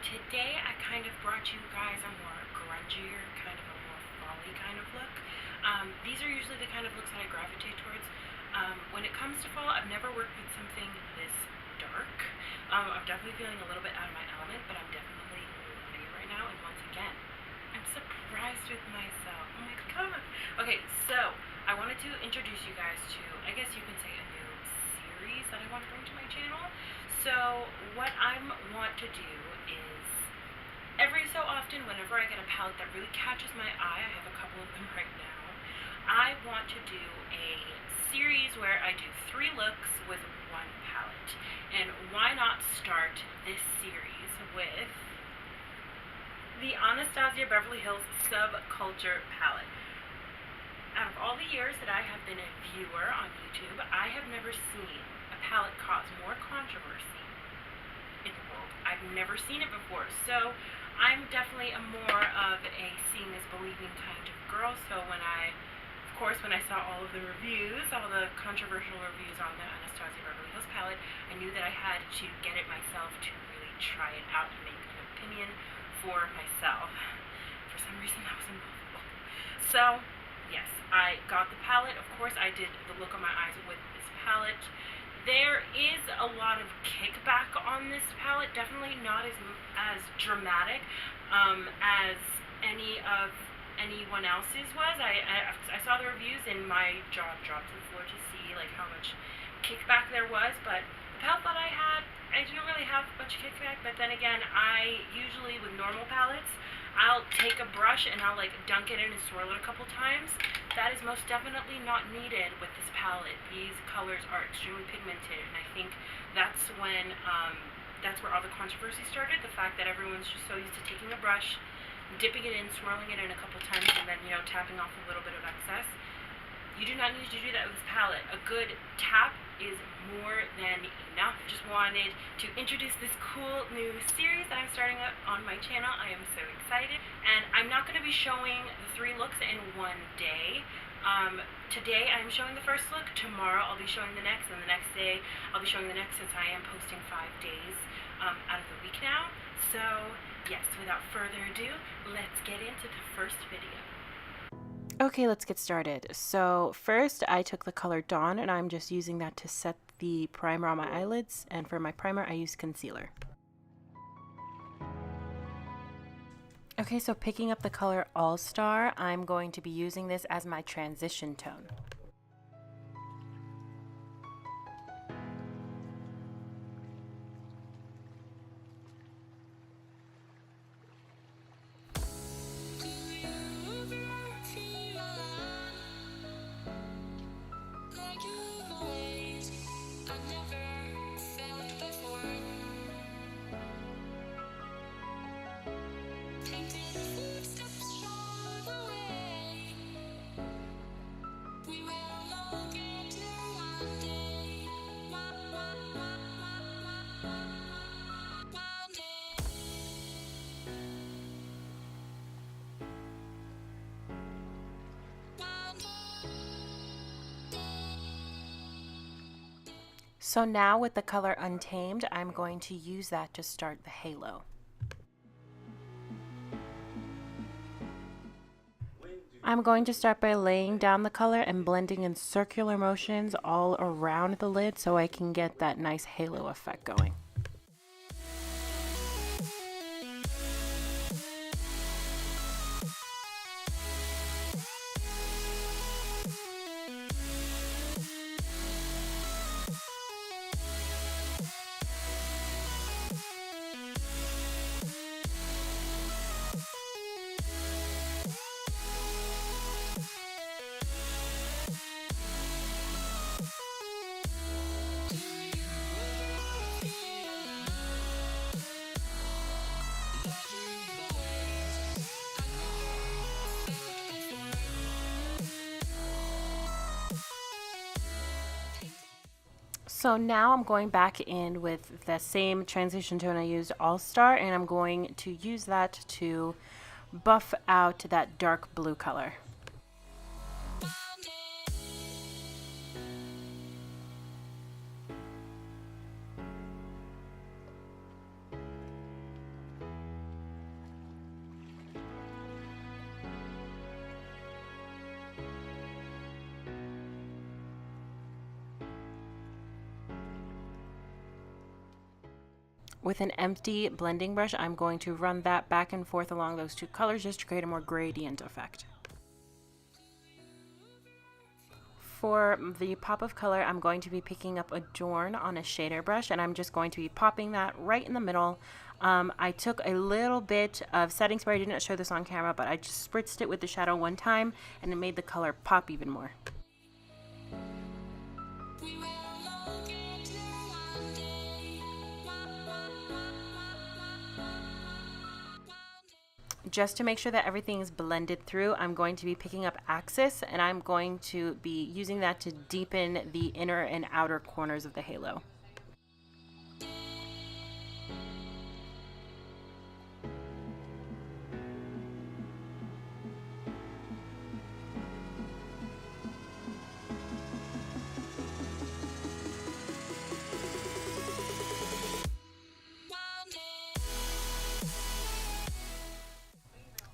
today I kind of brought you guys a more grungier, kind of a more folly kind of look. These are usually the kind of looks that I gravitate towards. When it comes to fall, I've never worked with something this dark. I'm definitely feeling a little bit out of my element, but I'm definitely loving it right now. And once again, I'm surprised with myself. Oh my god. Okay, so I wanted to introduce you guys to, I guess you can say, a new series that I want to bring to my channel. So what I want to do is every so often, whenever I get a palette that really catches my eye, I have a couple of them right now, I want to do a series where I do 3 looks with 1 palette. And why not start this series with the Anastasia Beverly Hills Subculture palette. Out of all the years that I have been a viewer on YouTube, I have never seen a palette cause more controversy in the world. I've never seen it before, so I'm definitely a more of a seeing is believing kind of girl. So when I saw all of the reviews, all the controversial reviews on the Anastasia Beverly Hills palette, I knew that I had to get it myself to really try it out and make an opinion for myself. For some reason that was impossible. So yes, I got the palette. Of course, I did the look on my eyes with this palette. There is a lot of kickback on this palette. Definitely not as dramatic as anyone else's was. I saw the reviews and my jaw dropped to the floor to see like how much kickback there was. But the palette that I had, I didn't really have much kickback. But then again, I usually with normal palettes, I'll take a brush and I'll like dunk it in and swirl it a couple times. That is most definitely not needed with this palette. These colors are extremely pigmented, and I think that's when that's where all the controversy started. The fact that everyone's just so used to taking a brush, dipping it in, swirling it in a couple times, and then tapping off a little bit of excess. You do not need to do that with this palette. A good tap is more than enough. Just wanted to introduce this cool new series that I'm starting up on my channel. I am so excited. And I'm not going to be showing the 3 looks in one day. Today I'm showing the first look. Tomorrow I'll be showing the next. And the next day I'll be showing the next, since I am posting 5 days out of the week now. So yes, without further ado, let's get into the first video. Okay, let's get started. So first I took the color Dawn and I'm just using that to set the primer on my eyelids, and for my primer I use concealer. Okay, so picking up the color All Star, I'm going to be using this as my transition tone. So now with the color Untamed, I'm going to use that to start the halo. I'm going to start by laying down the color and blending in circular motions all around the lid so I can get that nice halo effect going. So now I'm going back in with the same transition tone I used, All Star, and I'm going to use that to buff out that dark blue color. With an empty blending brush, I'm going to run that back and forth along those two colors just to create a more gradient effect. For the pop of color, I'm going to be picking up Adorn on a shader brush, and I'm just going to be popping that right in the middle. I took a little bit of setting spray. I didn't show this on camera, but I just spritzed it with the shadow one time, and it made the color pop even more. Just to make sure that everything is blended through, I'm going to be picking up Axis, and I'm going to be using that to deepen the inner and outer corners of the halo.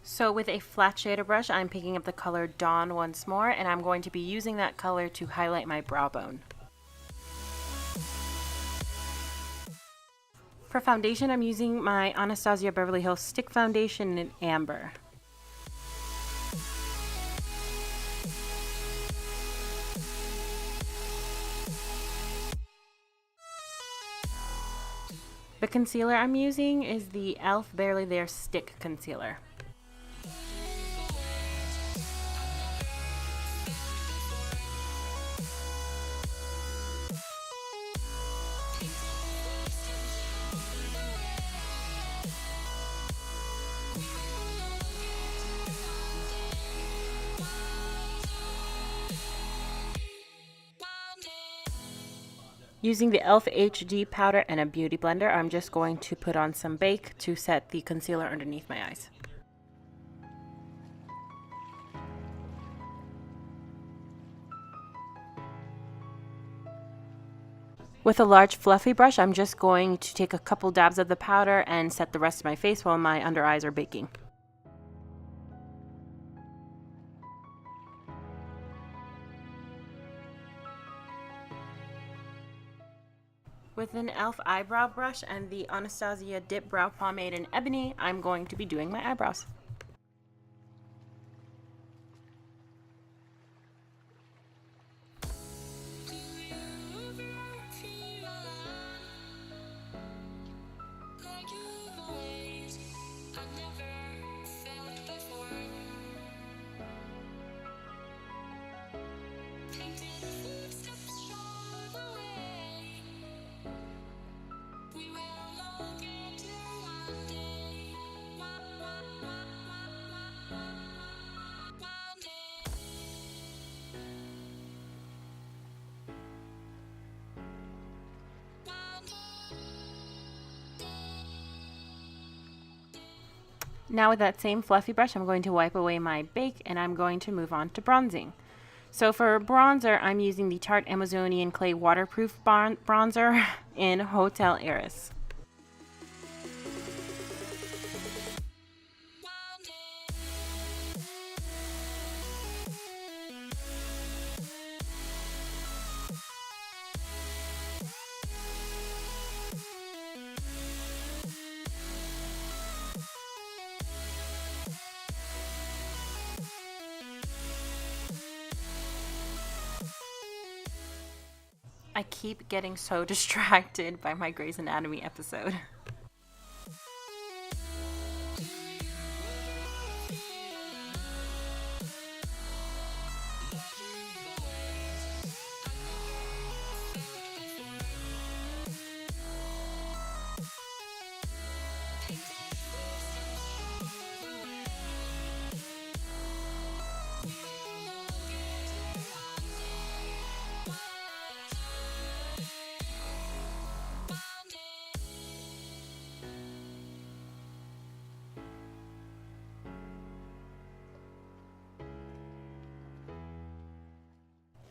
So with a flat shader brush, I'm picking up the color Dawn once more, and I'm going to be using that color to highlight my brow bone. For foundation, I'm using my Anastasia Beverly Hills Stick Foundation in Amber. The concealer I'm using is the e.l.f. Barely There Stick Concealer. Using the e.l.f. HD powder and a beauty blender, I'm just going to put on some bake to set the concealer underneath my eyes. With a large fluffy brush, I'm just going to take a couple dabs of the powder and set the rest of my face while my under eyes are baking. With an e.l.f. eyebrow brush and the Anastasia Dip Brow Pomade in Ebony, I'm going to be doing my eyebrows. Now with that same fluffy brush, I'm going to wipe away my bake, and I'm going to move on to bronzing. So for bronzer, I'm using the Tarte Amazonian Clay Waterproof Bronzer in Hotel Heiress. I keep getting so distracted by my Grey's Anatomy episode.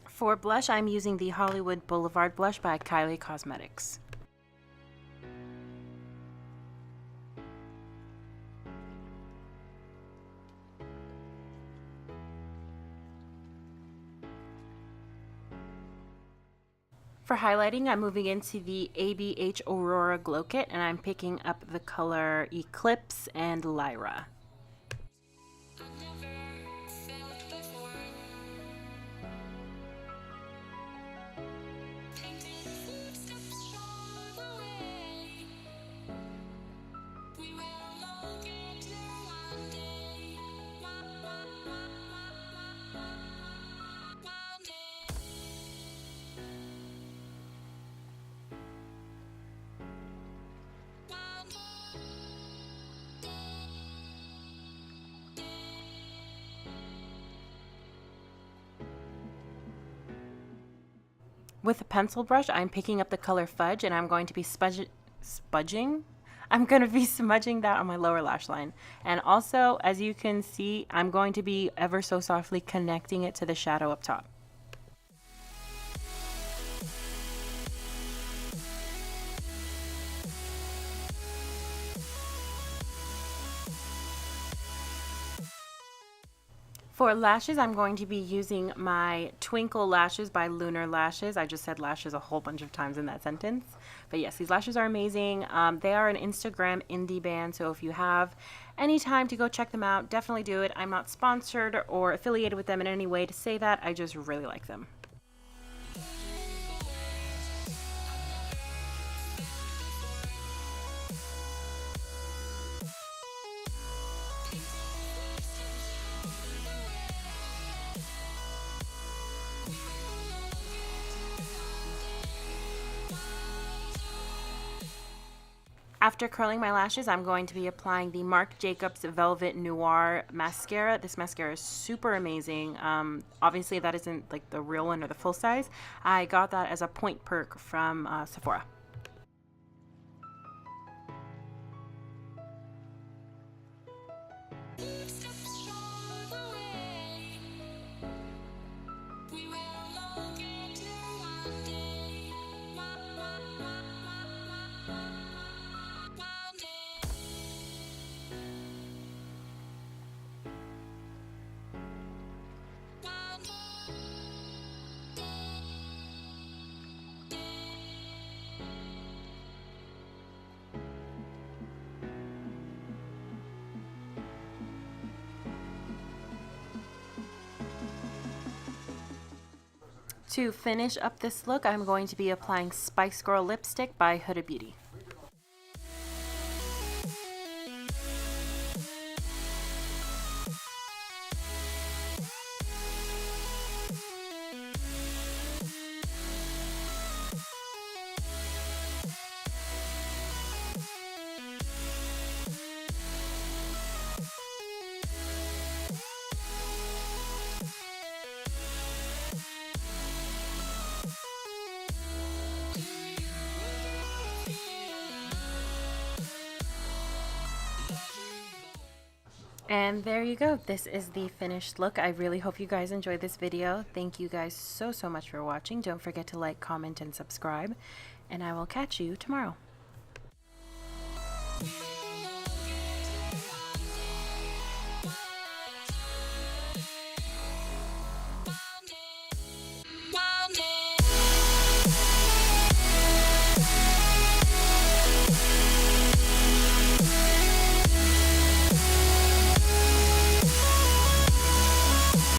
For blush, I'm using the Hollywood Boulevard blush by Kylie Cosmetics. For highlighting, I'm moving into the ABH Aurora Glow Kit, and I'm picking up the color Eclipse and Lyra. With a pencil brush, I'm picking up the color Fudge, and I'm going to be smudging that on my lower lash line. And also, as you can see, I'm going to be ever so softly connecting it to the shadow up top. For lashes, I'm going to be using my Twinkle Lashes by Lunar Lashes. I just said lashes a whole bunch of times in that sentence. But yes, these lashes are amazing. They are an Instagram indie band, so if you have any time to go check them out, definitely do it. I'm not sponsored or affiliated with them in any way to say that. I just really like them. After curling my lashes, I'm going to be applying the Marc Jacobs Velvet Noir mascara. This mascara is super amazing. Obviously, that isn't like the real one or the full size. I got that as a point perk from Sephora. To finish up this look, I'm going to be applying Spice Girl lipstick by Huda Beauty. And there you go. This is the finished look. I really hope you guys enjoyed this video. Thank you guys so much for watching. Don't forget to like, comment, and subscribe. And I will catch you tomorrow.